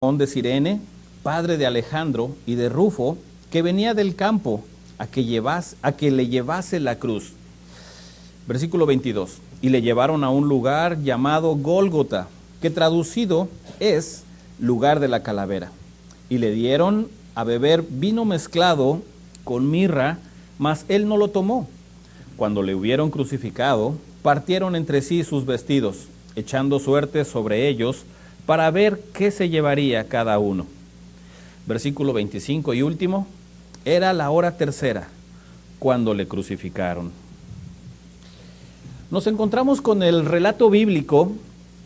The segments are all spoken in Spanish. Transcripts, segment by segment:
de Cirene, padre de Alejandro y de Rufo, que venía del campo a que le llevase la cruz. Versículo 22. Y le llevaron a un lugar llamado Gólgota, que traducido es lugar de la calavera. Y le dieron a beber vino mezclado con mirra, mas él no lo tomó. Cuando le hubieron crucificado, partieron entre sí sus vestidos, echando suertes sobre ellos, para ver qué se llevaría cada uno. Versículo 25 y último. Era la hora tercera, cuando le crucificaron. Nos encontramos con el relato bíblico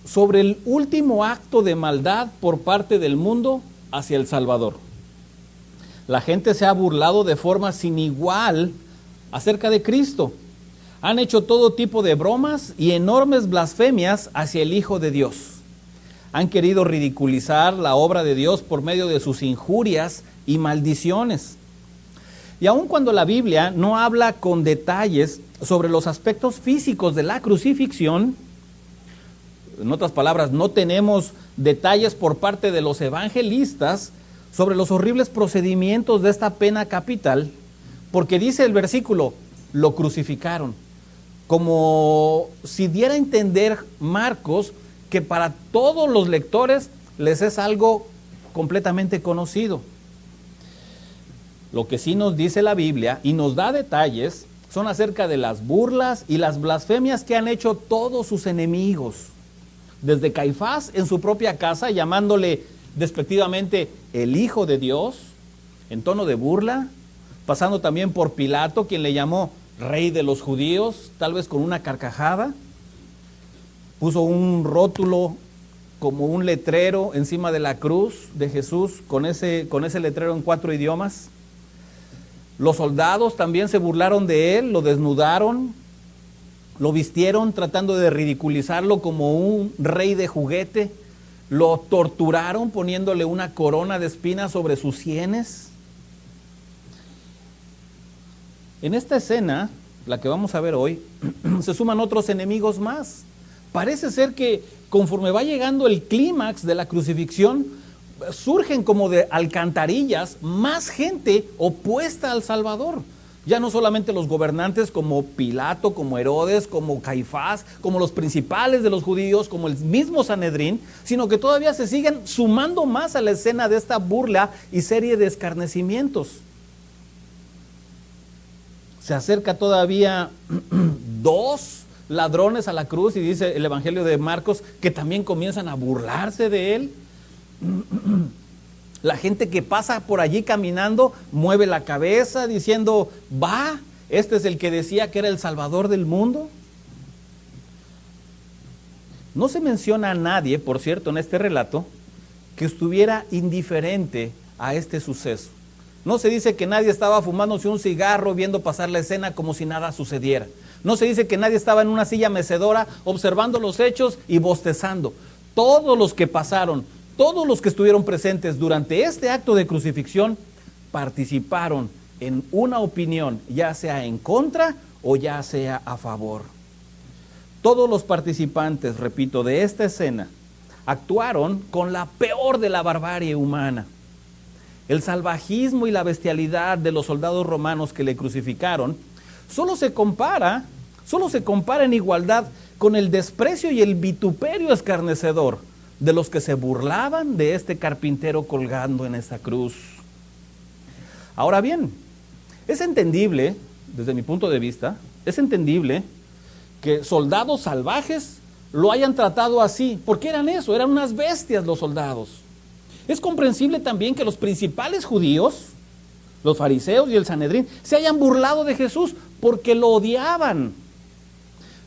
sobre el último acto de maldad por parte del mundo hacia el Salvador. La gente se ha burlado de forma sin igual acerca de Cristo. Han hecho todo tipo de bromas y enormes blasfemias hacia el Hijo de Dios. Han querido ridiculizar la obra de Dios por medio de sus injurias y maldiciones. Y aun cuando la Biblia no habla con detalles sobre los aspectos físicos de la crucifixión, en otras palabras, no tenemos detalles por parte de los evangelistas sobre los horribles procedimientos de esta pena capital, porque dice el versículo, lo crucificaron, como si diera a entender Marcos que para todos los lectores les es algo completamente conocido. Lo que sí nos dice la Biblia y nos da detalles son acerca de las burlas y las blasfemias que han hecho todos sus enemigos. Desde Caifás en su propia casa, llamándole despectivamente el Hijo de Dios, en tono de burla, pasando también por Pilato, quien le llamó Rey de los Judíos, tal vez con una carcajada. Puso un rótulo como un letrero encima de la cruz de Jesús, con ese letrero en 4 idiomas. Los soldados también se burlaron de él, lo desnudaron, lo vistieron tratando de ridiculizarlo como un rey de juguete. Lo torturaron poniéndole una corona de espinas sobre sus sienes. En esta escena, la que vamos a ver hoy, se suman otros enemigos más. Parece ser que conforme va llegando el clímax de la crucifixión, surgen como de alcantarillas más gente opuesta al Salvador. Ya no solamente los gobernantes como Pilato, como Herodes, como Caifás, como los principales de los judíos, como el mismo Sanedrín, sino que todavía se siguen sumando más a la escena de esta burla y serie de escarnecimientos. Se acerca todavía 2 ladrones a la cruz y dice el Evangelio de Marcos que también comienzan a burlarse de él. La gente que pasa por allí caminando mueve la cabeza diciendo, va, este es el que decía que era el Salvador del mundo. No se menciona a nadie, por cierto, en este relato, que estuviera indiferente a este suceso. No se dice que nadie estaba fumándose un cigarro viendo pasar la escena como si nada sucediera. No se dice que nadie estaba en una silla mecedora observando los hechos y bostezando. Todos los que pasaron, todos los que estuvieron presentes durante este acto de crucifixión participaron en una opinión, ya sea en contra o ya sea a favor. Todos los participantes, repito, de esta escena actuaron con la peor de la barbarie humana. El salvajismo y la bestialidad de los soldados romanos que le crucificaron solo se compara en igualdad con el desprecio y el vituperio escarnecedor de los que se burlaban de este carpintero colgando en esa cruz. Ahora bien, es entendible, desde mi punto de vista, es entendible que soldados salvajes lo hayan tratado así, porque eran eso, eran unas bestias los soldados. Es comprensible también que los principales judíos, los fariseos y el Sanedrín, se hayan burlado de Jesús porque lo odiaban.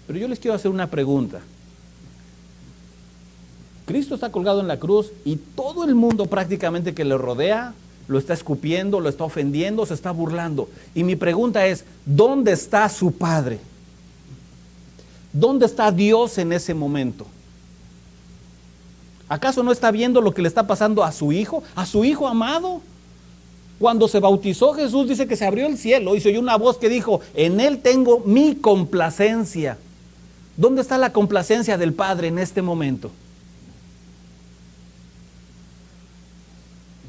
Pero yo les quiero hacer una pregunta. Cristo está colgado en la cruz y todo el mundo prácticamente que le rodea lo está escupiendo, lo está ofendiendo, se está burlando. Y mi pregunta es, ¿dónde está su Padre? ¿Dónde está Dios en ese momento? ¿Acaso no está viendo lo que le está pasando a su hijo amado? Cuando se bautizó Jesús dice que se abrió el cielo y se oyó una voz que dijo, en él tengo mi complacencia. ¿Dónde está la complacencia del Padre en este momento?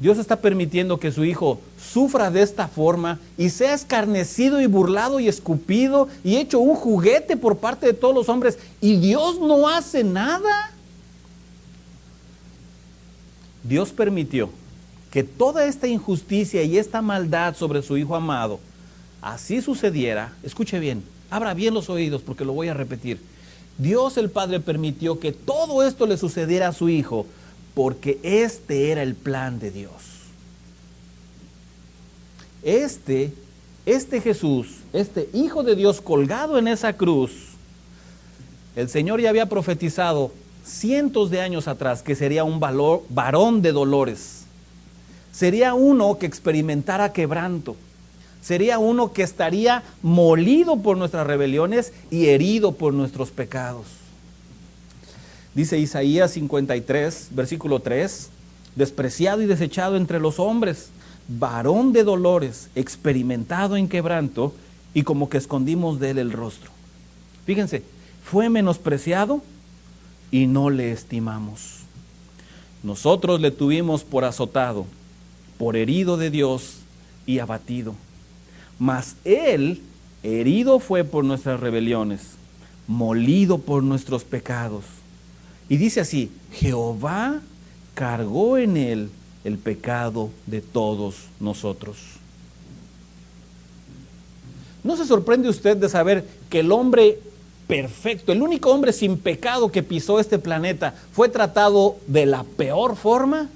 Dios está permitiendo que su hijo sufra de esta forma y sea escarnecido y burlado y escupido y hecho un juguete por parte de todos los hombres, y Dios no hace nada. Dios permitió que toda esta injusticia y esta maldad sobre su hijo amado así sucediera. Escuche bien, abra bien los oídos porque lo voy a repetir. Dios el Padre permitió que todo esto le sucediera a su hijo porque este era el plan de Dios. Este Jesús, este Hijo de Dios colgado en esa cruz, el Señor ya había profetizado cientos de años atrás que sería un varón de dolores. Sería uno que experimentara quebranto. Sería uno que estaría molido por nuestras rebeliones y herido por nuestros pecados. Dice Isaías 53, versículo 3, despreciado y desechado entre los hombres, varón de dolores, experimentado en quebranto, y como que escondimos de él el rostro. Fíjense, fue menospreciado y no le estimamos. Nosotros le tuvimos por azotado, por herido de Dios y abatido. Mas él herido fue por nuestras rebeliones, molido por nuestros pecados. Y dice así: Jehová cargó en él el pecado de todos nosotros. ¿No se sorprende usted de saber que el hombre perfecto, el único hombre sin pecado que pisó este planeta, fue tratado de la peor forma?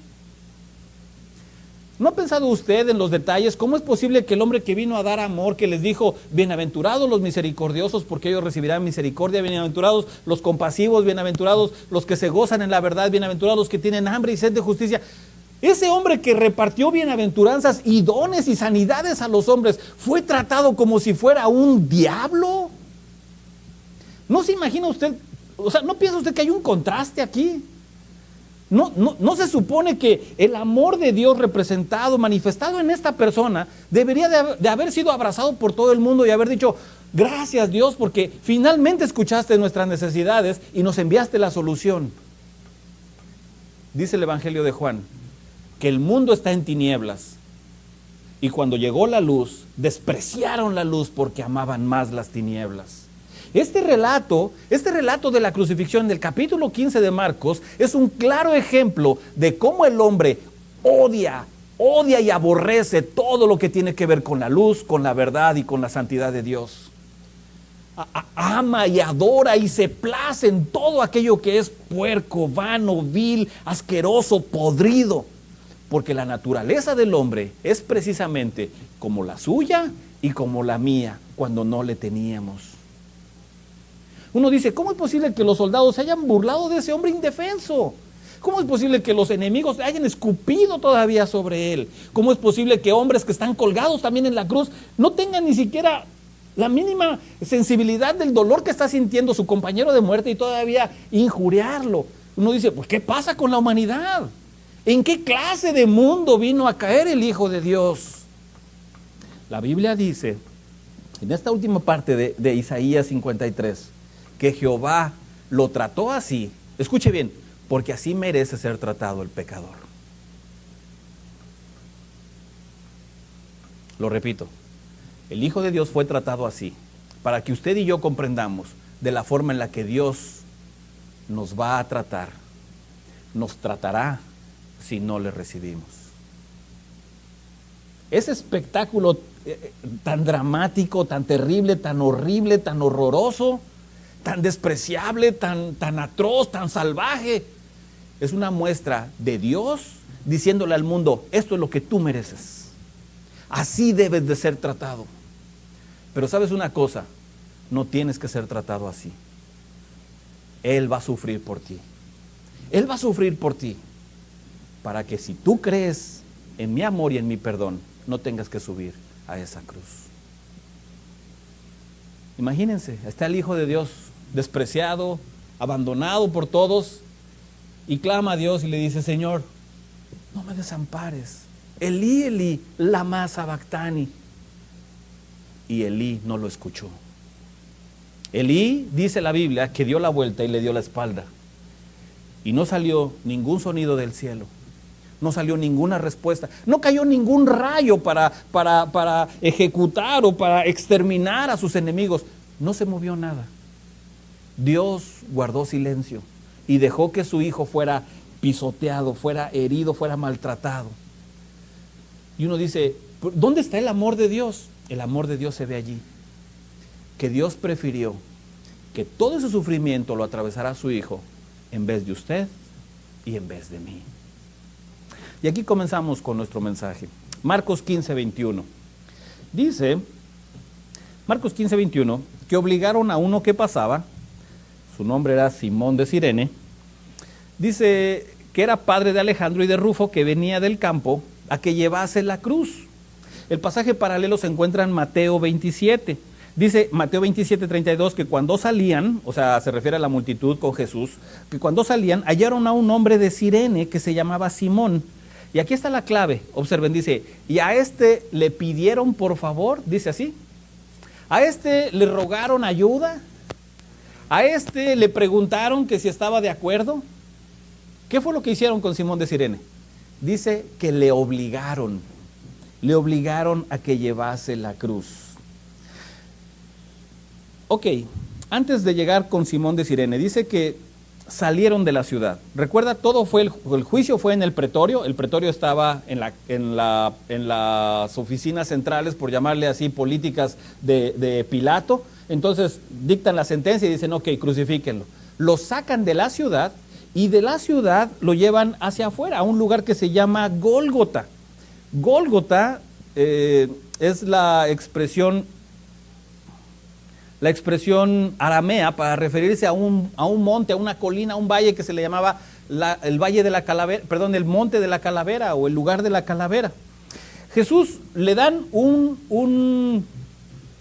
¿No ha pensado usted en los detalles? ¿Cómo es posible que el hombre que vino a dar amor, que les dijo, bienaventurados los misericordiosos, porque ellos recibirán misericordia, bienaventurados los compasivos, bienaventurados los que se gozan en la verdad, bienaventurados los que tienen hambre y sed de justicia? Ese hombre que repartió bienaventuranzas y dones y sanidades a los hombres, ¿fue tratado como si fuera un diablo? ¿No se imagina usted, no piensa usted que hay un contraste aquí? No se supone que el amor de Dios representado, manifestado en esta persona, debería de haber sido abrazado por todo el mundo y haber dicho, gracias Dios, porque finalmente escuchaste nuestras necesidades y nos enviaste la solución. Dice el Evangelio de Juan, que el mundo está en tinieblas, y cuando llegó la luz, despreciaron la luz porque amaban más las tinieblas. Este relato de la crucifixión del capítulo 15 de Marcos es un claro ejemplo de cómo el hombre odia y aborrece todo lo que tiene que ver con la luz, con la verdad y con la santidad de Dios. Ama y adora y se place en todo aquello que es puerco, vano, vil, asqueroso, podrido, porque la naturaleza del hombre es precisamente como la suya y como la mía cuando no le teníamos. Uno dice, ¿cómo es posible que los soldados se hayan burlado de ese hombre indefenso? ¿Cómo es posible que los enemigos hayan escupido todavía sobre él? ¿Cómo es posible que hombres que están colgados también en la cruz no tengan ni siquiera la mínima sensibilidad del dolor que está sintiendo su compañero de muerte y todavía injuriarlo? Uno dice, pues ¿qué pasa con la humanidad? ¿En qué clase de mundo vino a caer el Hijo de Dios? La Biblia dice, en esta última parte de Isaías 53, que Jehová lo trató así, escuche bien, porque así merece ser tratado el pecador. Lo repito, el Hijo de Dios fue tratado así, para que usted y yo comprendamos de la forma en la que Dios nos va a tratar, nos tratará si no le recibimos. Ese espectáculo tan dramático, tan terrible, tan horrible, tan horroroso, tan despreciable, tan atroz, tan salvaje, es una muestra de Dios diciéndole al mundo, esto es lo que tú mereces, así debes de ser tratado. Pero sabes una cosa, no tienes que ser tratado así. Él va a sufrir por ti. Él va a sufrir por ti, para que si tú crees en mi amor y en mi perdón, no tengas que subir a esa cruz. Imagínense, está el Hijo de Dios despreciado, abandonado por todos, y clama a Dios y le dice, Señor, no me desampares. Elí, Elí, lama sabactani. Y Elí no lo escuchó. Elí, dice la Biblia, que dio la vuelta y le dio la espalda. Y no salió ningún sonido del cielo. no salió ninguna respuesta, no cayó ningún rayo para ejecutar o para exterminar a sus enemigos. No se movió nada. Dios guardó silencio y dejó que su hijo fuera pisoteado, fuera herido, fuera maltratado. Y uno dice, ¿dónde está el amor de Dios? El amor de Dios se ve allí, que Dios prefirió que todo ese sufrimiento lo atravesara su hijo en vez de usted y en vez de mí. Y aquí comenzamos con nuestro mensaje. Marcos 15, 21. Dice, Marcos 15, 21, que obligaron a uno que pasaba, su nombre era Simón de Cirene, dice que era padre de Alejandro y de Rufo, que venía del campo, a que llevase la cruz. El pasaje paralelo se encuentra en Mateo 27. Dice Mateo 27, 32, que cuando salían, o sea, se refiere a la multitud con Jesús, que cuando salían hallaron a un hombre de Cirene que se llamaba Simón. Y aquí está la clave, observen, dice, y a este le pidieron por favor, dice así, a este le rogaron ayuda, a este le preguntaron que si estaba de acuerdo. ¿Qué fue lo que hicieron con Simón de Cirene? Dice que le obligaron a que llevase la cruz. Ok, antes de llegar con Simón de Cirene, dice que salieron de la ciudad. Recuerda, todo fue el juicio fue en el pretorio estaba en las oficinas centrales, por llamarle así, políticas de Pilato. Entonces dictan la sentencia y dicen, ok, crucifíquenlo. Lo sacan de la ciudad y de la ciudad lo llevan hacia afuera, a un lugar que se llama Gólgota. Gólgota es la expresión aramea para referirse a un monte, a una colina, a un valle que se le llamaba el Valle de la Calavera, perdón, el Monte de la Calavera o el lugar de la Calavera. Jesús le dan un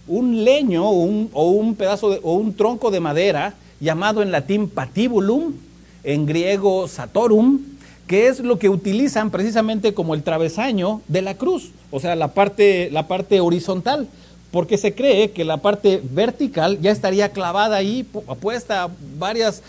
leño o un pedazo o un tronco de madera llamado en latín patibulum, en griego satorum, que es lo que utilizan precisamente como el travesaño de la cruz, o sea, la parte horizontal, porque se cree que la parte vertical ya estaría clavada ahí, puesta varias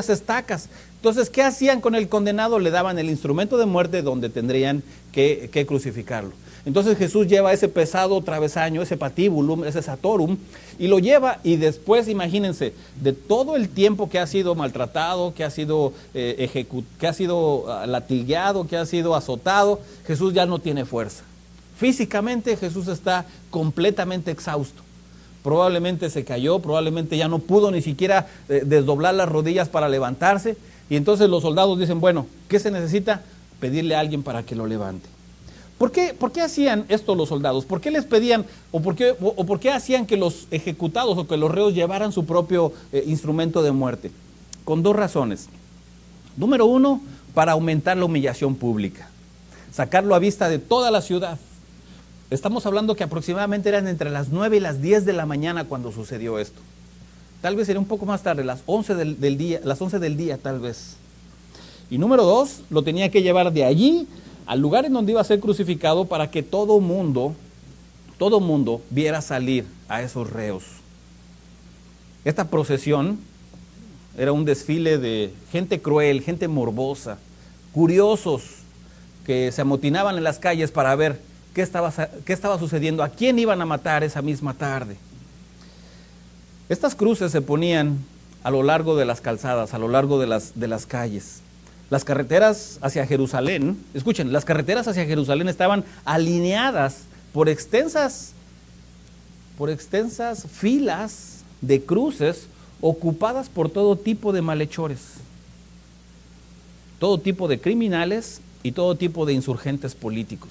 estacas. Entonces, ¿qué hacían con el condenado? Le daban el instrumento de muerte donde tendrían que crucificarlo. Entonces Jesús lleva ese pesado travesaño, ese patibulum, ese satorum, y lo lleva, y después, imagínense, de todo el tiempo que ha sido maltratado, que ha sido latigado, que ha sido azotado, Jesús ya no tiene fuerza. Físicamente Jesús está completamente exhausto. Probablemente se cayó, probablemente ya no pudo ni siquiera desdoblar las rodillas para levantarse, y entonces los soldados dicen, bueno, ¿qué se necesita? Pedirle a alguien para que lo levante. ¿Por qué hacían esto los soldados? ¿Por qué les pedían o por qué hacían que los ejecutados o que los reos llevaran su propio instrumento de muerte? Con dos razones. Número uno, para aumentar la humillación pública, sacarlo a vista de toda la ciudad. Estamos hablando que aproximadamente eran entre las 9 y las 10 de la mañana cuando sucedió esto. Tal vez sería un poco más tarde, las 11 del día tal vez. Y número dos, lo tenía que llevar de allí al lugar en donde iba a ser crucificado para que todo mundo viera salir a esos reos. Esta procesión era un desfile de gente cruel, gente morbosa, curiosos que se amotinaban en las calles para ver qué estaba sucediendo, a quién iban a matar esa misma tarde. Estas cruces se ponían a lo largo de las calzadas, a lo largo de las calles. Las carreteras hacia Jerusalén, escuchen, las carreteras hacia Jerusalén estaban alineadas por extensas filas de cruces ocupadas por todo tipo de malhechores, todo tipo de criminales y todo tipo de insurgentes políticos.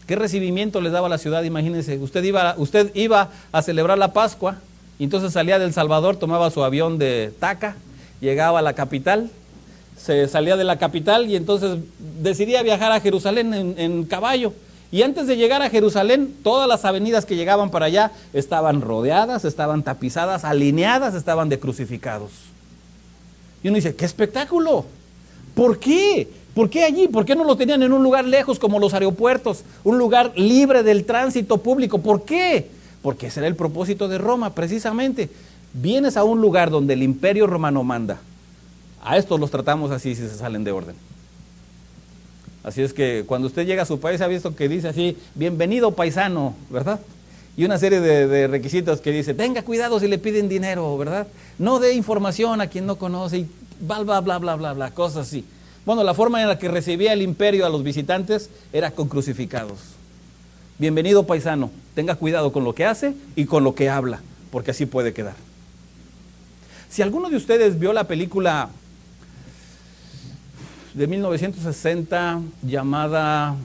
¿Qué recibimiento les daba la ciudad? Imagínense, usted iba a celebrar la Pascua y entonces salía de El Salvador, tomaba su avión de Taca, llegaba a la capital, se salía de la capital y entonces decidía viajar a Jerusalén en caballo. Y antes de llegar a Jerusalén, todas las avenidas que llegaban para allá estaban rodeadas, estaban tapizadas, alineadas, estaban de crucificados. Y uno dice, ¡qué espectáculo! ¿Por qué? ¿Por qué allí? ¿Por qué no lo tenían en un lugar lejos como los aeropuertos? Un lugar libre del tránsito público. ¿Por qué? Porque ese era el propósito de Roma, precisamente. Vienes a un lugar donde el Imperio Romano manda. A estos los tratamos así si se salen de orden. Así es que cuando usted llega a su país ha visto que dice así, bienvenido paisano, ¿verdad? Y una serie de requisitos que dice, tenga cuidado si le piden dinero, ¿verdad? No dé información a quien no conoce, y bla, bla, bla, bla, bla, bla, cosas así. Bueno, la forma en la que recibía el imperio a los visitantes era con crucificados. Bienvenido paisano, tenga cuidado con lo que hace y con lo que habla, porque así puede quedar. Si alguno de ustedes vio la película de 1960 llamada,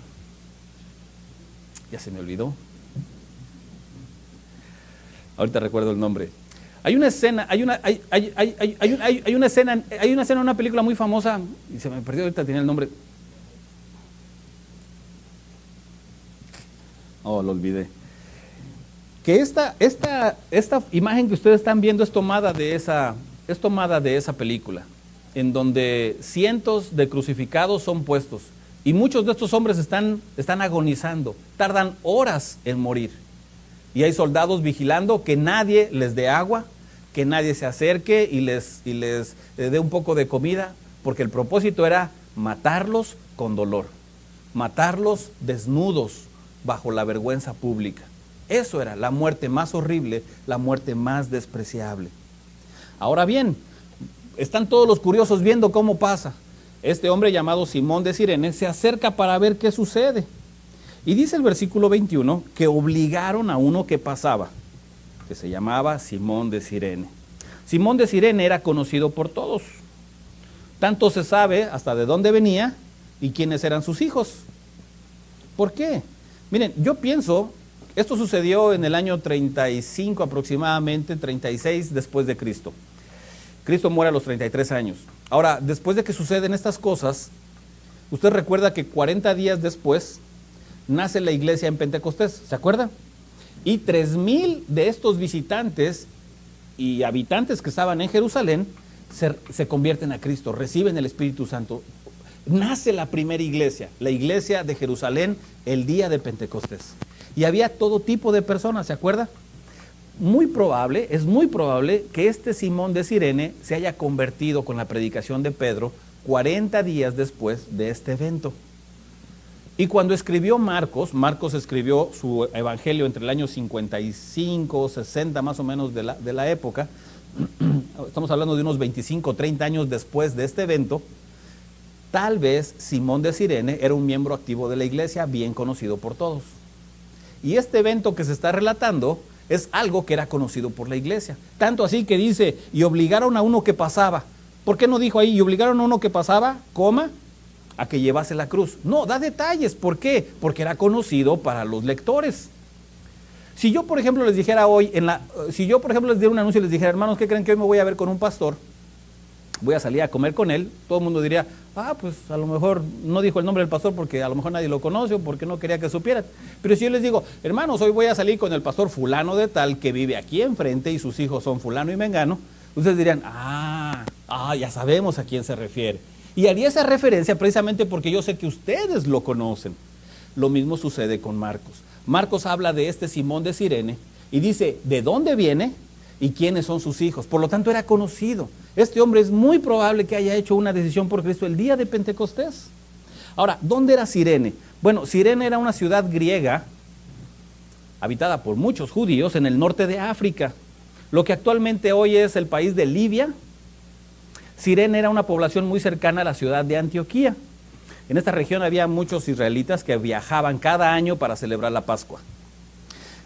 ya se me olvidó, ahorita recuerdo el nombre. Hay una escena, hay una escena en una película muy famosa, y se me perdió ahorita, tenía el nombre. Oh, lo olvidé. Que esta imagen que ustedes están viendo es tomada de esa película, en donde cientos de crucificados son puestos, y muchos de estos hombres están agonizando, tardan horas en morir. Y hay soldados vigilando que nadie les dé agua, que nadie se acerque y les dé un poco de comida, porque el propósito era matarlos con dolor, matarlos desnudos bajo la vergüenza pública. Eso era la muerte más horrible, la muerte más despreciable. Ahora bien, están todos los curiosos viendo cómo pasa. Este hombre llamado Simón de Cirene se acerca para ver qué sucede. Y dice el versículo 21 que obligaron a uno que pasaba, que se llamaba Simón de Cirene. Simón de Cirene era conocido por todos. Tanto se sabe hasta de dónde venía y quiénes eran sus hijos. ¿Por qué? Miren, yo pienso, esto sucedió en el año 35 aproximadamente, 36 después de Cristo. Cristo muere a los 33 años. Ahora, después de que suceden estas cosas, usted recuerda que 40 días después nace la iglesia en Pentecostés, ¿se acuerda? Y 3,000 de estos visitantes y habitantes que estaban en Jerusalén se convierten a Cristo, reciben el Espíritu Santo. Nace la primera iglesia, la iglesia de Jerusalén, el día de Pentecostés. Y había todo tipo de personas, ¿se acuerda? Es muy probable que este Simón de Cirene se haya convertido con la predicación de Pedro 40 días después de este evento. Y cuando escribió Marcos escribió su evangelio entre el año 55, 60 más o menos de la época, estamos hablando de unos 25, 30 años después de este evento. Tal vez Simón de Cirene era un miembro activo de la iglesia, bien conocido por todos. Y este evento que se está relatando es algo que era conocido por la iglesia. Tanto así que dice, y obligaron a uno que pasaba. ¿Por qué no dijo ahí, y obligaron a uno que pasaba, a que llevase la cruz? No, da detalles. ¿Por qué? Porque era conocido para los lectores. Si yo, por ejemplo, les dijera hoy, si yo, por ejemplo, les diera un anuncio y les dijera, hermanos, ¿qué creen que hoy me voy a ver con un pastor? Voy a salir a comer con él, todo el mundo diría, pues a lo mejor no dijo el nombre del pastor porque a lo mejor nadie lo conoce o porque no quería que supieran. Pero si yo les digo, hermanos, hoy voy a salir con el pastor fulano de tal que vive aquí enfrente y sus hijos son fulano y mengano, ustedes dirían, ya sabemos a quién se refiere. Y haría esa referencia precisamente porque yo sé que ustedes lo conocen. Lo mismo sucede con Marcos. Marcos habla de este Simón de Cirene y dice de dónde viene y quiénes son sus hijos. Por lo tanto, era conocido. Este hombre es muy probable que haya hecho una decisión por Cristo el día de Pentecostés. Ahora, ¿dónde era Cirene? Bueno, Cirene era una ciudad griega habitada por muchos judíos en el norte de África, lo que actualmente hoy es el país de Libia. Cirene era una población muy cercana a la ciudad de Antioquía. En esta región había muchos israelitas que viajaban cada año para celebrar la Pascua.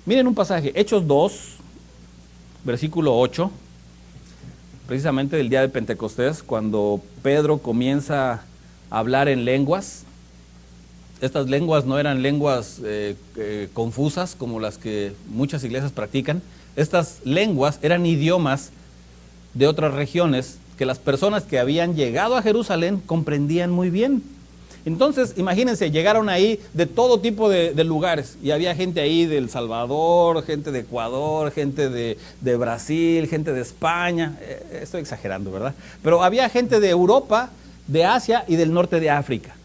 Miren un pasaje, Hechos 2, versículo 8, precisamente del día de Pentecostés, cuando Pedro comienza a hablar en lenguas. Estas lenguas no eran lenguas confusas como las que muchas iglesias practican. Estas lenguas eran idiomas de otras regiones que las personas que habían llegado a Jerusalén comprendían muy bien. Entonces, imagínense, llegaron ahí de todo tipo de lugares, y había gente ahí de El Salvador, gente de Ecuador, gente de Brasil, gente de España, estoy exagerando, ¿verdad? Pero había gente de Europa, de Asia y del norte de África,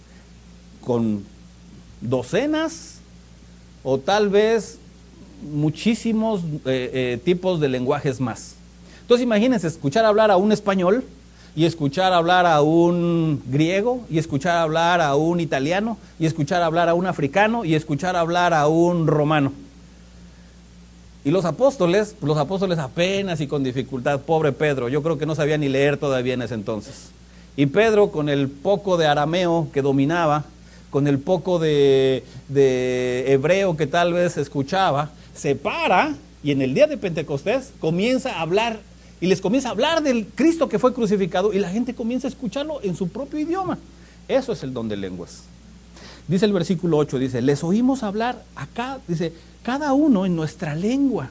con docenas o tal vez muchísimos tipos de lenguajes más. Entonces, imagínense escuchar hablar a un español y escuchar hablar a un griego, y escuchar hablar a un italiano, y escuchar hablar a un africano, y escuchar hablar a un romano. Y los apóstoles apenas y con dificultad, pobre Pedro, yo creo que no sabía ni leer todavía en ese entonces. Y Pedro, con el poco de arameo que dominaba, con el poco de hebreo que tal vez escuchaba, se para y en el día de Pentecostés comienza a hablar, y les comienza a hablar del Cristo que fue crucificado, y la gente comienza a escucharlo en su propio idioma. Eso es el don de lenguas. Dice el versículo 8, dice, les oímos hablar acá, dice, cada uno en nuestra lengua.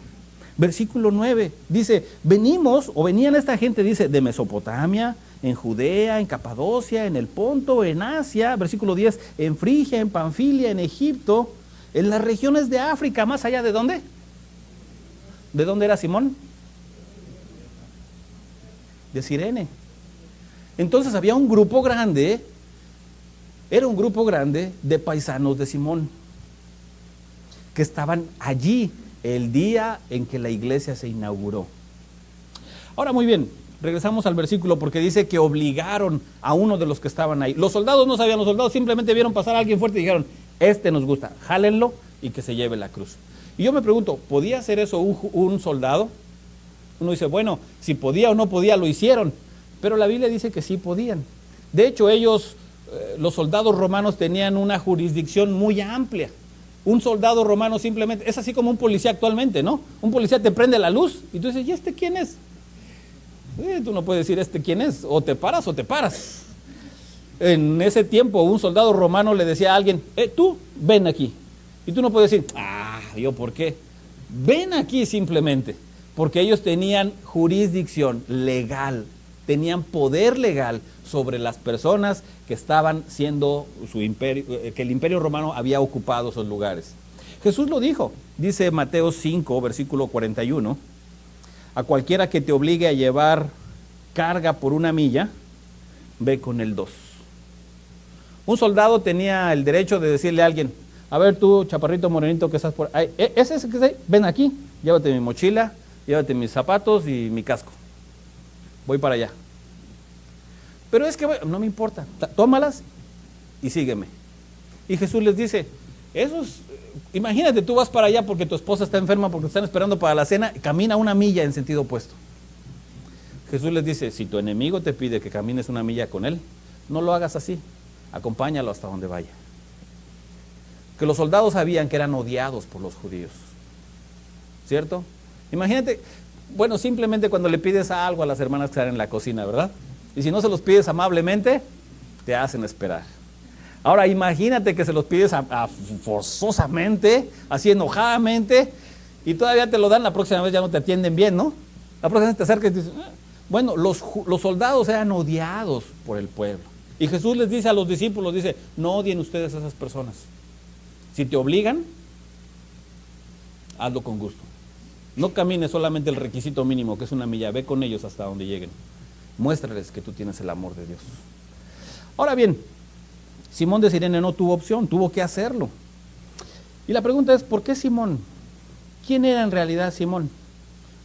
Versículo 9, dice, venían esta gente, dice, de Mesopotamia, en Judea, en Capadocia, en el Ponto, en Asia. Versículo 10, en Frigia, en Panfilia, en Egipto, en las regiones de África, más allá de ¿dónde? ¿De dónde era Simón? De Cirene. Entonces había un grupo grande, era un grupo grande de paisanos de Simón, que estaban allí el día en que la iglesia se inauguró. Ahora muy bien, regresamos al versículo porque dice que obligaron a uno de los que estaban ahí. Los soldados no sabían, los soldados simplemente vieron pasar a alguien fuerte y dijeron, este nos gusta, jálenlo y que se lleve la cruz. Y yo me pregunto, ¿podía hacer eso un soldado? Uno dice, bueno, si podía o no podía, lo hicieron. Pero la Biblia dice que sí podían. De hecho, ellos, los soldados romanos, tenían una jurisdicción muy amplia. Un soldado romano simplemente, es así como un policía actualmente, ¿no? Un policía te prende la luz y tú dices, ¿y este quién es? Tú no puedes decir, ¿este quién es? O te paras o te paras. En ese tiempo, un soldado romano le decía a alguien, tú, ven aquí. Y tú no puedes decir, ¿yo por qué? Ven aquí simplemente. Porque ellos tenían jurisdicción legal, tenían poder legal sobre las personas que estaban siendo su imperio, que el imperio romano había ocupado esos lugares. Jesús lo dijo, dice Mateo 5, versículo 41, a cualquiera que te obligue a llevar carga por 1 milla, ve con el 2. Un soldado tenía el derecho de decirle a alguien, a ver tú, chaparrito morenito que estás por ahí, ese que ven aquí, llévate mi mochila, llévate mis zapatos y mi casco, voy para allá. Pero es que no me importa, tómalas y sígueme. Y Jesús les dice, imagínate, tú vas para allá porque tu esposa está enferma, porque te están esperando para la cena, camina 1 milla en sentido opuesto. Jesús les dice, si tu enemigo te pide que camines 1 milla con él, no lo hagas así, acompáñalo hasta donde vaya. Que los soldados sabían que eran odiados por los judíos, ¿cierto? Imagínate, bueno, simplemente cuando le pides algo a las hermanas que están en la cocina, ¿verdad? Y si no se los pides amablemente, te hacen esperar. Ahora imagínate que se los pides forzosamente, así enojadamente, y todavía te lo dan, la próxima vez ya no te atienden bien, ¿no? La próxima vez te acercas y dices, bueno, los soldados eran odiados por el pueblo. Y Jesús les dice a los discípulos, dice, no odien ustedes a esas personas. Si te obligan, hazlo con gusto. No camines solamente el requisito mínimo, que es 1 milla, ve con ellos hasta donde lleguen. Muéstrales que tú tienes el amor de Dios. Ahora bien, Simón de Cirene no tuvo opción, tuvo que hacerlo. Y la pregunta es, ¿por qué Simón? ¿Quién era en realidad Simón?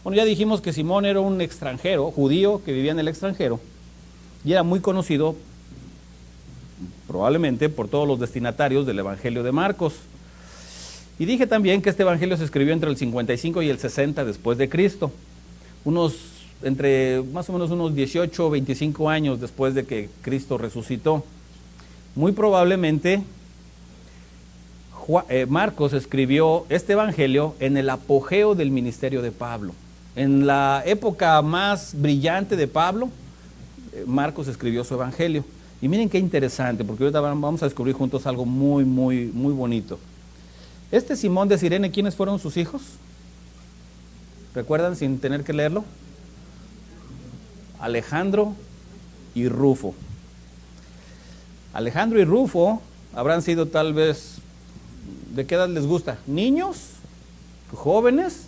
Bueno, ya dijimos que Simón era un extranjero, judío, que vivía en el extranjero, y era muy conocido, probablemente, por todos los destinatarios del Evangelio de Marcos. Y dije también que este Evangelio se escribió entre el 55 y el 60 después de Cristo, entre más o menos unos 18 o 25 años después de que Cristo resucitó. Muy probablemente Marcos escribió este evangelio en el apogeo del ministerio de Pablo. En la época más brillante de Pablo, Marcos escribió su evangelio. Y miren qué interesante, porque ahorita vamos a descubrir juntos algo muy, muy, muy bonito. Este Simón de Cirene, ¿quiénes fueron sus hijos? ¿Recuerdan sin tener que leerlo? Alejandro y Rufo. Alejandro y Rufo habrán sido tal vez, ¿de qué edad les gusta? ¿Niños? ¿Jóvenes?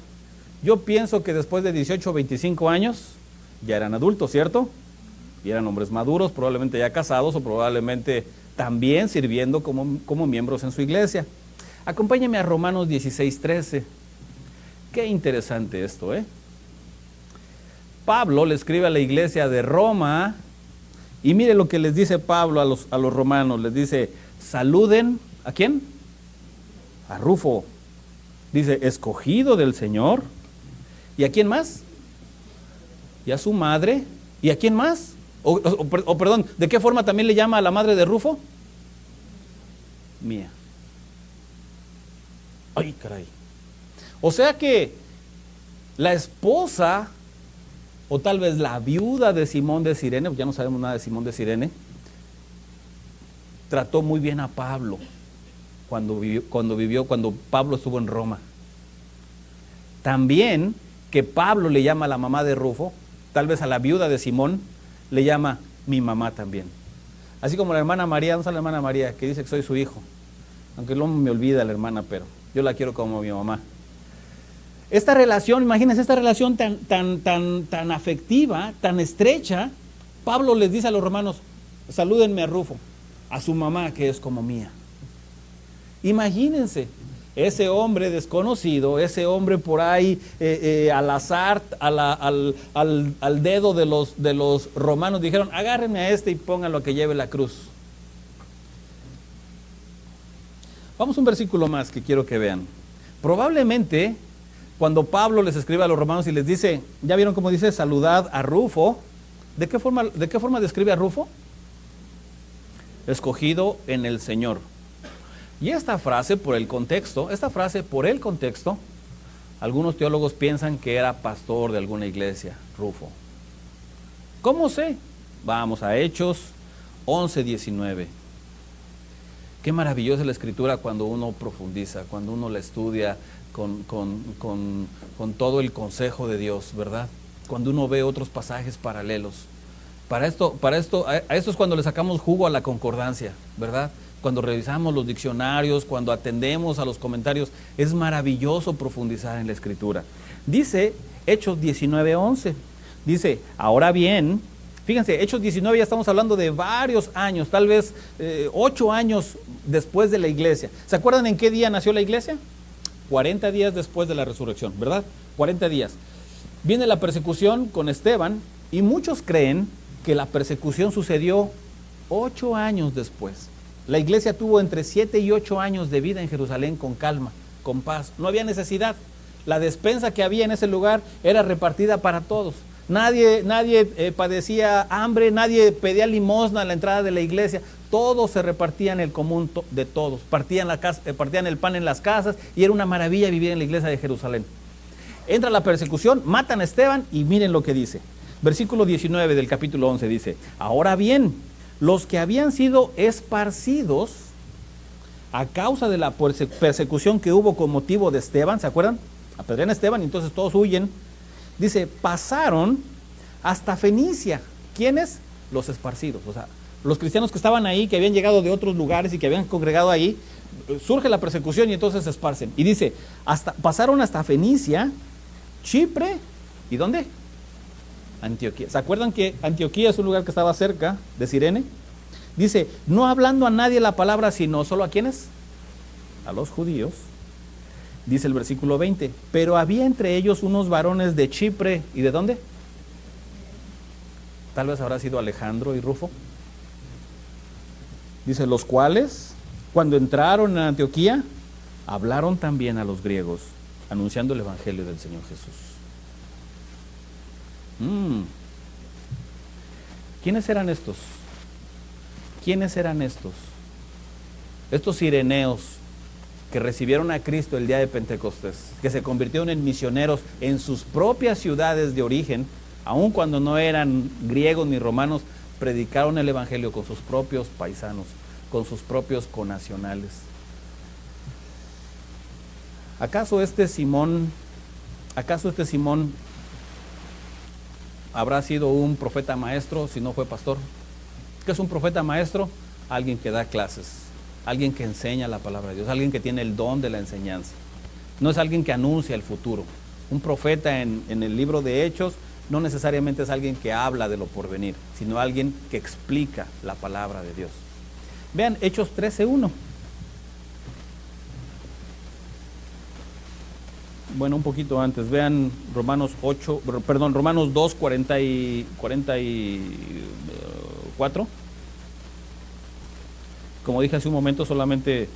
Yo pienso que después de 18 o 25 años ya eran adultos, ¿cierto? Y eran hombres maduros, probablemente ya casados o probablemente también sirviendo como miembros en su iglesia. Acompáñenme a Romanos 16:13. Qué interesante esto, ¿eh? Pablo le escribe a la iglesia de Roma Y mire lo que les dice Pablo a los romanos, les dice, saluden, ¿a quién? A Rufo. Dice, escogido del Señor. ¿Y a quién más? Y a su madre. ¿Y a quién más? Perdón, ¿de qué forma también le llama a la madre de Rufo? Mía. Ay, caray. O sea que la esposa, o tal vez la viuda de Simón de Cirene, ya no sabemos nada de Simón de Cirene, trató muy bien a Pablo cuando Pablo estuvo en Roma. También que Pablo le llama a la mamá de Rufo, tal vez a la viuda de Simón, le llama mi mamá también. Así como la hermana María, ¿dónde está la hermana María? Que dice que soy su hijo. Aunque no me olvida la hermana, pero yo la quiero como mi mamá. Esta relación, imagínense, esta relación tan afectiva, tan estrecha, Pablo les dice a los romanos, salúdenme a Rufo, a su mamá que es como mía. Imagínense, ese hombre desconocido, ese hombre por ahí al azar, al dedo de los romanos, dijeron, agárrenme a este y pónganlo a que lleve la cruz. Vamos a un versículo más que quiero que vean. Probablemente, cuando Pablo les escribe a los romanos y les dice, ¿ya vieron cómo dice saludad a Rufo? ¿De qué forma describe a Rufo? Escogido en el Señor. Y esta frase por el contexto, algunos teólogos piensan que era pastor de alguna iglesia, Rufo. ¿Cómo sé? Vamos a Hechos 11:19. Qué maravillosa la escritura cuando uno profundiza, cuando uno la estudia con todo el consejo de Dios, ¿verdad? Cuando uno ve otros pasajes paralelos. A esto es cuando le sacamos jugo a la concordancia, ¿verdad? Cuando revisamos los diccionarios, cuando atendemos a los comentarios, es maravilloso profundizar en la escritura. Dice Hechos 19:11, dice, ahora bien, fíjense, Hechos 19 ya estamos hablando de varios años, tal vez 8 años después de la iglesia. ¿Se acuerdan en qué día nació la iglesia? 40 días después de la resurrección, ¿verdad? 40 días. Viene la persecución con Esteban y muchos creen que la persecución sucedió 8 años después. La iglesia tuvo entre 7 y 8 años de vida en Jerusalén con calma, con paz. No había necesidad. La despensa que había en ese lugar era repartida para todos. Nadie padecía hambre, nadie pedía limosna a la entrada de la iglesia. Todos se repartían el común de todos. Partían el pan en las casas y era una maravilla vivir en la iglesia de Jerusalén. Entra la persecución, matan a Esteban y miren lo que dice. Versículo 19 del capítulo 11 dice, ahora bien, los que habían sido esparcidos a causa de la persecución que hubo con motivo de Esteban, ¿se acuerdan? Apedrean a Esteban y entonces todos huyen. Dice, pasaron hasta Fenicia. ¿Quiénes? Los esparcidos. O sea, los cristianos que estaban ahí, que habían llegado de otros lugares y que habían congregado ahí, surge la persecución y entonces se esparcen. Y dice, pasaron hasta Fenicia, Chipre, ¿y dónde? Antioquía. ¿Se acuerdan que Antioquía es un lugar que estaba cerca de Cirene? Dice, no hablando a nadie la palabra, sino solo a ¿quiénes? A los judíos. Dice el versículo 20, pero había entre ellos unos varones de Chipre, ¿y de dónde? Tal vez habrá sido Alejandro y Rufo. Dice, los cuales, cuando entraron en Antioquía, hablaron también a los griegos, anunciando el evangelio del Señor Jesús. ¿Quiénes eran estos? ¿Quiénes eran estos? Estos cireneos que recibieron a Cristo el día de Pentecostés, que se convirtieron en misioneros en sus propias ciudades de origen, aun cuando no eran griegos ni romanos, predicaron el evangelio con sus propios paisanos, con sus propios connacionales. ¿Acaso este Simón habrá sido un profeta maestro si no fue pastor? ¿Qué es un profeta maestro? Alguien que da clases, alguien que enseña la palabra de Dios, alguien que tiene el don de la enseñanza. No es alguien que anuncia el futuro. Un profeta en el libro de Hechos no necesariamente es alguien que habla de lo porvenir, sino alguien que explica la palabra de Dios. Vean Hechos 13:1. Bueno, un poquito antes, vean Romanos 2, 44 4. Como dije hace un momento, solamente...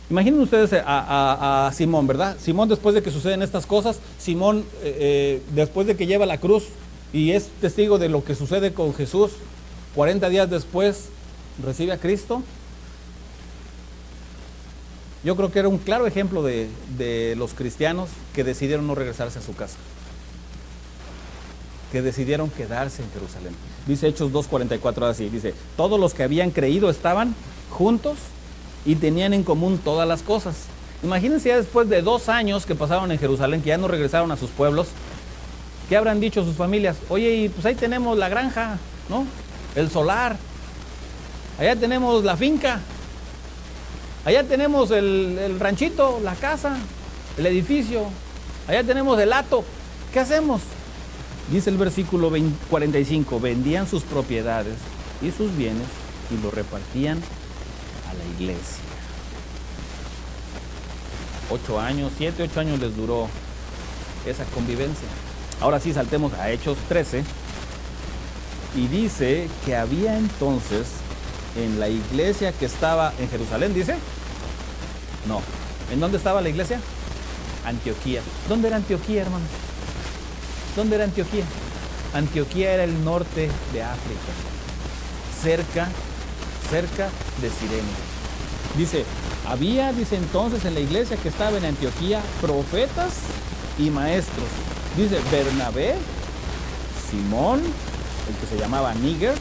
Imaginen ustedes a Simón, ¿verdad? Simón, después de que suceden estas cosas, Simón, después de que lleva la cruz y es testigo de lo que sucede con Jesús, 40 días después recibe a Cristo. Yo creo que era un claro ejemplo de los cristianos que decidieron no regresarse a su casa, que decidieron quedarse en Jerusalén. Dice Hechos 2:44 así, dice, todos los que habían creído estaban juntos y tenían en común todas las cosas. Imagínense ya después de 2 años que pasaron en Jerusalén, que ya no regresaron a sus pueblos, ¿qué habrán dicho sus familias? Oye, y pues ahí tenemos la granja, ¿no? El solar, allá tenemos la finca, allá tenemos el ranchito, la casa, el edificio, allá tenemos el hato, ¿qué hacemos? Dice el versículo 45, vendían sus propiedades y sus bienes y los repartían a la iglesia. 8 años, 7, 8 años les duró esa convivencia. Ahora sí, saltemos a Hechos 13 y dice que había entonces en la iglesia que estaba en Jerusalén, dice. No, ¿en dónde estaba la iglesia? Antioquía. ¿Dónde era Antioquía, hermanos? ¿Dónde era Antioquía? Antioquía era el norte de África, cerca de Cirene. Dice entonces en la iglesia que estaba en Antioquía, profetas y maestros. Dice Bernabé, Simón, el que se llamaba Níger,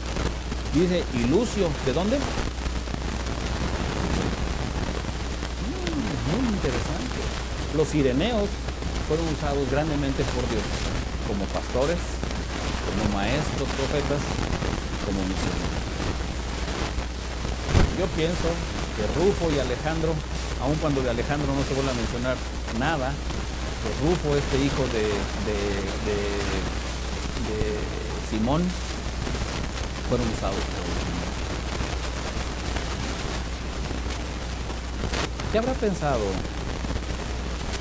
dice, y Lucio, ¿de dónde? Muy interesante. Los cireneos fueron usados grandemente por Dios, como pastores, como maestros, profetas, como misioneros. Yo pienso que Rufo y Alejandro, aun cuando de Alejandro no se vuelve a mencionar nada, que Rufo, este hijo de Simón, fueron usados por el Señor. ¿Qué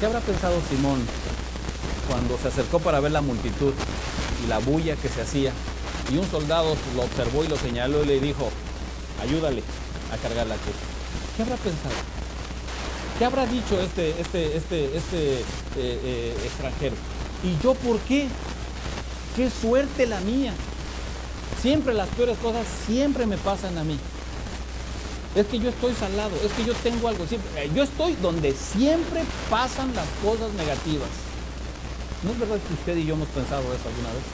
habrá pensado Simón cuando se acercó para ver la multitud y la bulla que se hacía? Y un soldado lo observó y lo señaló y le dijo, ayúdale a cargar la cruz. ¿Qué habrá pensado? ¿Qué habrá dicho este extranjero? ¿Y yo por qué? ¡Qué suerte la mía! Siempre las peores cosas siempre me pasan a mí. Es que yo estoy salado, es que yo tengo algo. Yo estoy donde siempre pasan las cosas negativas. ¿No es verdad que usted y yo hemos pensado eso alguna vez?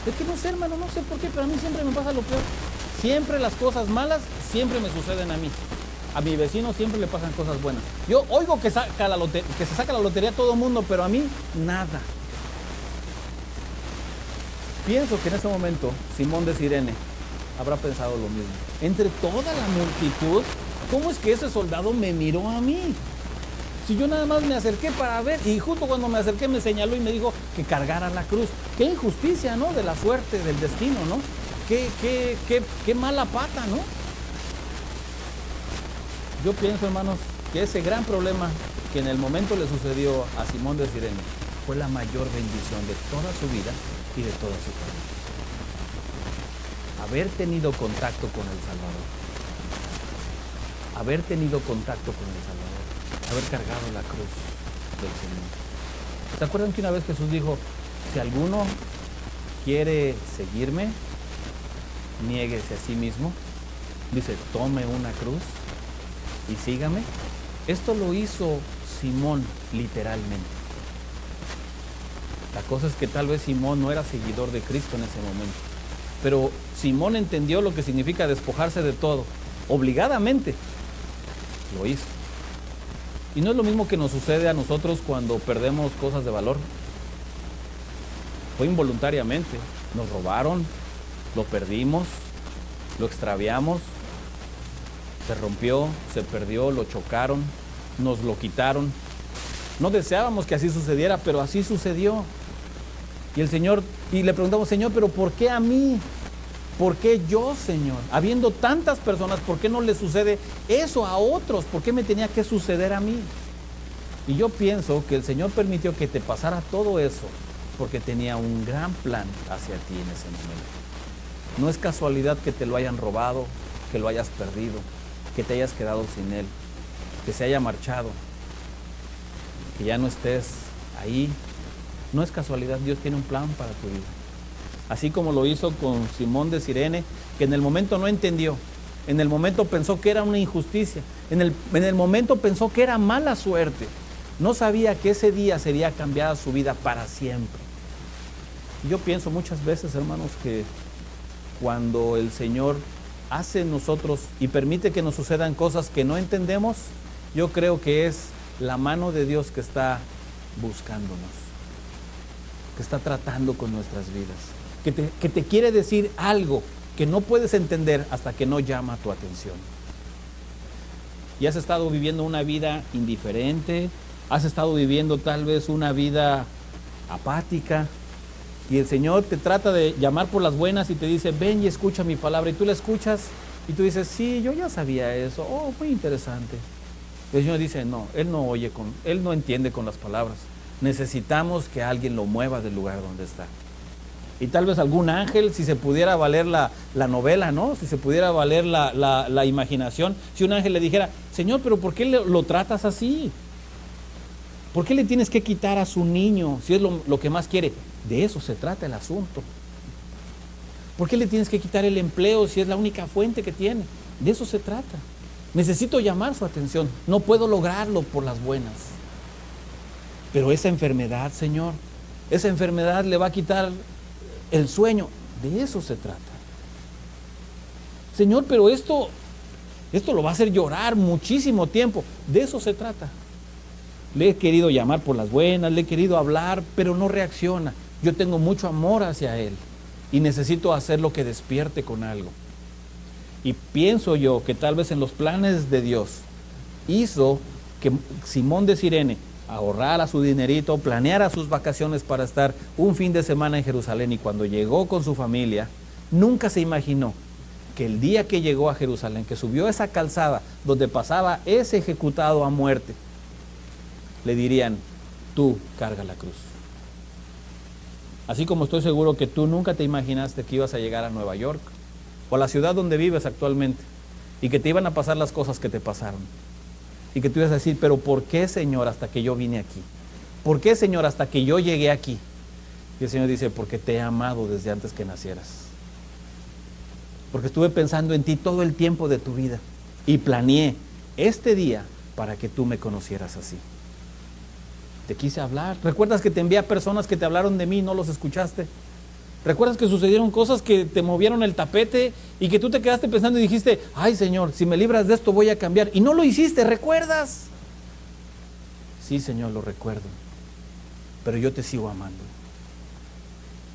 Es que no sé, hermano, no sé por qué, pero a mí siempre me pasa lo peor. Siempre las cosas malas siempre me suceden a mí. A mi vecino siempre le pasan cosas buenas. Yo oigo que se saca la lotería a todo mundo, pero a mí nada. Pienso que en ese momento Simón de Cirene habrá pensado lo mismo. Entre toda la multitud, ¿cómo es que ese soldado me miró a mí? Si yo nada más me acerqué para ver, y justo cuando me acerqué me señaló y me dijo que cargara la cruz. Qué injusticia, ¿no? De la suerte, del destino, ¿no? Qué mala pata, ¿no? Yo pienso, hermanos, que ese gran problema que en el momento le sucedió a Simón de Cirene fue la mayor bendición de toda su vida y de toda su familia. Haber tenido contacto con el Salvador. Haber tenido contacto con el Salvador. Haber cargado la cruz del Señor. ¿Se acuerdan que una vez Jesús dijo, si alguno quiere seguirme, niéguese a sí mismo? Dice, tome una cruz y sígame. Esto lo hizo Simón literalmente. La cosa es que tal vez Simón no era seguidor de Cristo en ese momento, pero Simón entendió lo que significa despojarse de todo, obligadamente lo hizo. Y no es lo mismo que nos sucede a nosotros cuando perdemos cosas de valor. Fue involuntariamente, nos robaron, lo perdimos, lo extraviamos, se rompió, se perdió, lo chocaron, nos lo quitaron. No deseábamos que así sucediera, pero así sucedió. Y le preguntamos, Señor, ¿pero por qué a mí? ¿Por qué yo, Señor? Habiendo tantas personas, ¿por qué no le sucede eso a otros? ¿Por qué me tenía que suceder a mí? Y yo pienso que el Señor permitió que te pasara todo eso porque tenía un gran plan hacia ti en ese momento. No es casualidad que te lo hayan robado, que lo hayas perdido, que te hayas quedado sin él, que se haya marchado, que ya no estés ahí. No es casualidad, Dios tiene un plan para tu vida. Así como lo hizo con Simón de Cirene, que en el momento no entendió, en el momento pensó que era una injusticia, en el momento pensó que era mala suerte. No sabía que ese día sería cambiada su vida para siempre. Yo pienso muchas veces, hermanos, que cuando el Señor hace en nosotros y permite que nos sucedan cosas que no entendemos, yo creo que es la mano de Dios que está buscándonos, que está tratando con nuestras vidas, que te quiere decir algo que no puedes entender hasta que no llama tu atención. Y has estado viviendo una vida indiferente, has estado viviendo tal vez una vida apática, y el Señor te trata de llamar por las buenas y te dice, ven y escucha mi palabra, y tú la escuchas y tú dices, sí, yo ya sabía eso, oh, muy interesante. El Señor dice, no, Él no entiende con las palabras. Necesitamos que alguien lo mueva del lugar donde está. Y tal vez algún ángel, si se pudiera valer la novela, ¿no? Si se pudiera valer la imaginación, si un ángel le dijera, Señor, pero ¿por qué lo tratas así? ¿Por qué le tienes que quitar a su niño si es lo que más quiere? De eso se trata el asunto. ¿Por qué le tienes que quitar el empleo si es la única fuente que tiene? De eso se trata. Necesito llamar su atención. No puedo lograrlo por las buenas. Pero esa enfermedad, Señor, esa enfermedad le va a quitar el sueño. De eso se trata. Señor, pero esto lo va a hacer llorar muchísimo tiempo. De eso se trata. Le he querido llamar por las buenas, le he querido hablar, pero no reacciona. Yo tengo mucho amor hacia él y necesito hacer lo que despierte con algo. Y pienso yo que tal vez en los planes de Dios hizo que Simón de Cirene ahorrara su dinerito, planeara sus vacaciones para estar un fin de semana en Jerusalén, y cuando llegó con su familia, nunca se imaginó que el día que llegó a Jerusalén, que subió esa calzada donde pasaba ese ejecutado a muerte, le dirían, tú carga la cruz. Así como estoy seguro que tú nunca te imaginaste que ibas a llegar a Nueva York o a la ciudad donde vives actualmente y que te iban a pasar las cosas que te pasaron y que tú ibas a decir, pero ¿por qué, Señor, hasta que yo vine aquí? ¿Por qué, Señor, hasta que yo llegué aquí? Y el Señor dice, porque te he amado desde antes que nacieras, porque estuve pensando en ti todo el tiempo de tu vida y planeé este día para que tú me conocieras así. Te quise hablar. ¿Recuerdas que te envié a personas que te hablaron de mí y no los escuchaste? ¿Recuerdas que sucedieron cosas que te movieron el tapete y que tú te quedaste pensando y dijiste, ay, Señor, si me libras de esto voy a cambiar? Y no lo hiciste, ¿recuerdas? Sí, Señor, lo recuerdo, pero yo te sigo amando.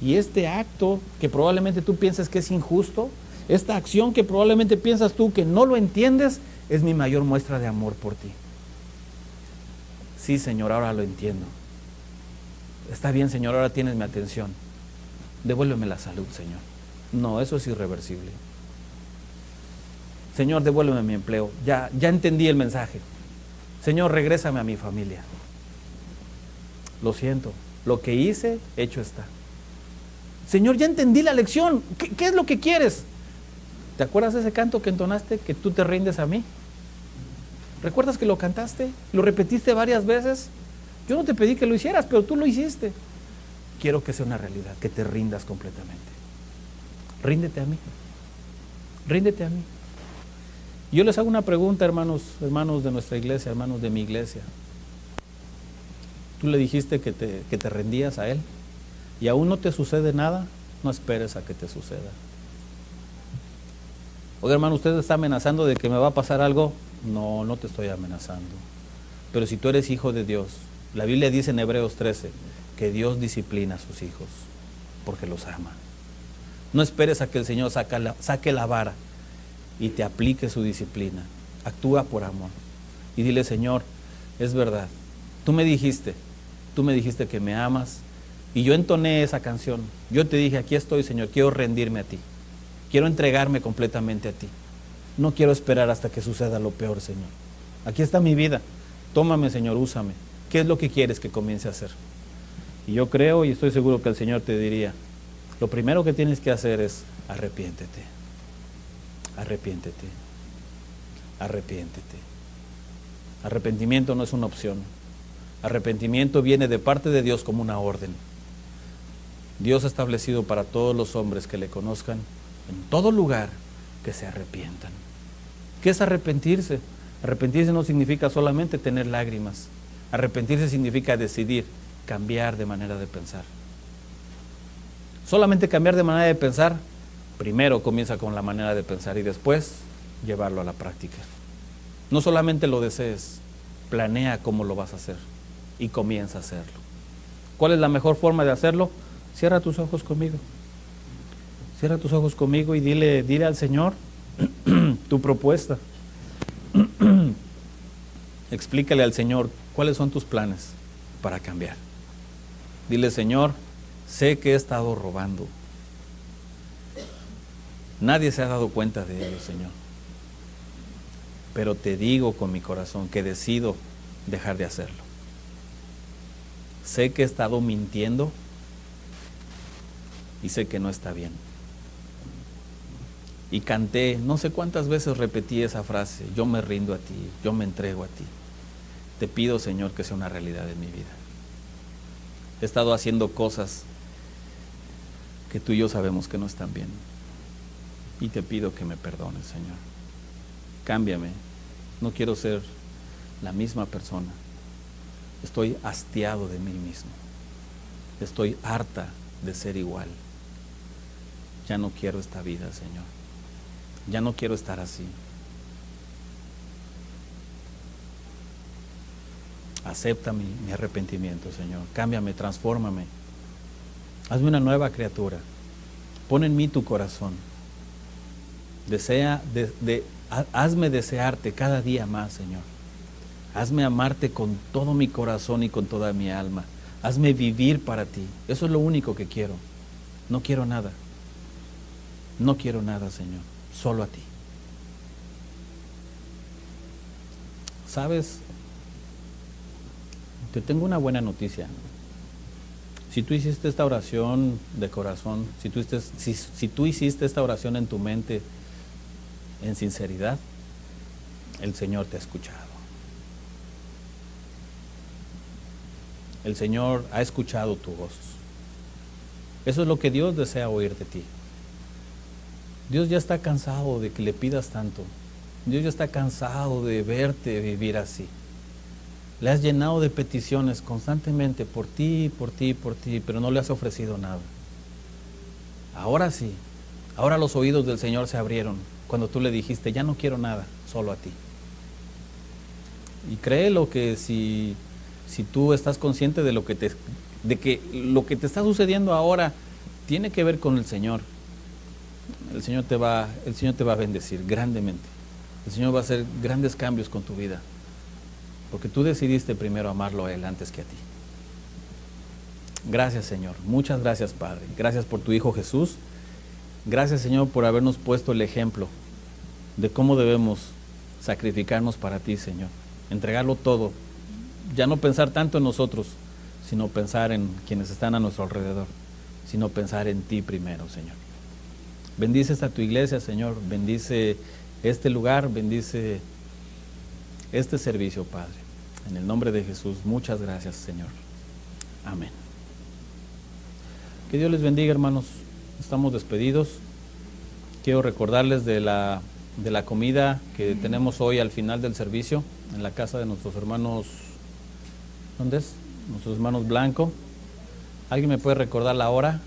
Y este acto que probablemente tú piensas que es injusto, esta acción que probablemente piensas tú que no lo entiendes, es mi mayor muestra de amor por ti. Sí, Señor, ahora lo entiendo. Está bien, Señor, ahora tienes mi atención. Devuélveme la salud, Señor. No, eso es irreversible. Señor, devuélveme mi empleo. Ya entendí el mensaje. Señor, regrésame a mi familia. Lo siento, lo que hice, hecho está. Señor, ya entendí la lección. ¿Qué es lo que quieres? ¿Te acuerdas de ese canto que entonaste, que tú te rindes a mí? ¿Recuerdas que lo cantaste? ¿Lo repetiste varias veces? Yo no te pedí que lo hicieras, pero tú lo hiciste. Quiero que sea una realidad, que te rindas completamente. Ríndete a mí. Ríndete a mí. Yo les hago una pregunta, hermanos de nuestra iglesia, hermanos de mi iglesia. Tú le dijiste que te rendías a Él y aún no te sucede nada, no esperes a que te suceda. Oiga, hermano, ¿usted está amenazando de que me va a pasar algo? No, no te estoy amenazando. Pero si tú eres hijo de Dios, la Biblia dice en Hebreos 13 que Dios disciplina a sus hijos porque los ama. No esperes a que el Señor saque la vara y te aplique su disciplina. Actúa por amor y dile, Señor, es verdad, tú me dijiste que me amas, y yo entoné esa canción. Yo te dije, aquí estoy, Señor, quiero rendirme a ti, quiero entregarme completamente a ti. No quiero esperar hasta que suceda lo peor, Señor. Aquí está mi vida. Tómame, Señor, úsame. ¿Qué es lo que quieres que comience a hacer? Y yo creo y estoy seguro que el Señor te diría, lo primero que tienes que hacer es Arrepiéntete, arrepiéntete, arrepiéntete. Arrepentimiento no es una opción. Arrepentimiento viene de parte de Dios como una orden. Dios ha establecido para todos los hombres que le conozcan, en todo lugar, que se arrepientan. ¿Qué es arrepentirse? Arrepentirse no significa solamente tener lágrimas. Arrepentirse significa decidir cambiar de manera de pensar. Solamente cambiar de manera de pensar, primero comienza con la manera de pensar y después llevarlo a la práctica. No solamente lo desees, planea cómo lo vas a hacer y comienza a hacerlo. ¿Cuál es la mejor forma de hacerlo? Cierra tus ojos conmigo. Cierra tus ojos conmigo y dile al Señor tu propuesta. Explícale al Señor cuáles son tus planes para cambiar. Dile, Señor, sé que he estado robando. Nadie se ha dado cuenta de ello, Señor. Pero te digo con mi corazón que decido dejar de hacerlo. Sé que he estado mintiendo y sé que no está bien. Y canté, no sé cuántas veces repetí esa frase: yo me rindo a ti, yo me entrego a ti. Te pido, Señor, que sea una realidad en mi vida. He estado haciendo cosas que tú y yo sabemos que no están bien. Y te pido que me perdones, Señor. Cámbiame. No quiero ser la misma persona. Estoy hastiado de mí mismo. Estoy harta de ser igual. Ya no quiero esta vida, Señor. Ya no quiero estar así. Acepta mi arrepentimiento, Señor. Cámbiame, transfórmame. Hazme una nueva criatura. Pon en mí tu corazón. Hazme desearte cada día más, Señor. Hazme amarte con todo mi corazón y con toda mi alma. Hazme vivir para ti. Eso es lo único que quiero. No quiero nada. No quiero nada, Señor. Solo a ti. ¿Sabes? Te tengo una buena noticia. Si tú hiciste esta oración de corazón, si tú hiciste esta oración en tu mente, en sinceridad, el Señor te ha escuchado. El Señor ha escuchado tu voz. Eso es lo que Dios desea oír de ti. Dios ya está cansado de que le pidas tanto. Dios ya está cansado de verte vivir así. Le has llenado de peticiones constantemente por ti, pero no le has ofrecido nada. Ahora sí, ahora los oídos del Señor se abrieron cuando tú le dijiste: ya no quiero nada, solo a ti. Y créelo que si tú estás consciente de que lo que te está sucediendo ahora tiene que ver con el Señor, el Señor te va a bendecir grandemente. El Señor va a hacer grandes cambios con tu vida, porque tú decidiste primero amarlo a Él antes que a ti. Gracias, Señor. Muchas gracias, Padre. Gracias por tu Hijo Jesús. Gracias, Señor, por habernos puesto el ejemplo de cómo debemos sacrificarnos para ti, Señor. Entregarlo todo. Ya no pensar tanto en nosotros, sino pensar en quienes están a nuestro alrededor, sino pensar en ti primero, Señor. Bendice a tu iglesia, Señor. Bendice este lugar, bendice este servicio, Padre. En el nombre de Jesús, muchas gracias, Señor. Amén. Que Dios les bendiga, hermanos. Estamos despedidos. Quiero recordarles de la comida que tenemos hoy al final del servicio en la casa de nuestros hermanos. ¿Dónde es? Nuestros hermanos Blanco. ¿Alguien me puede recordar la hora?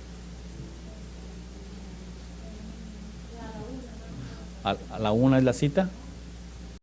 A la 1 es la cita.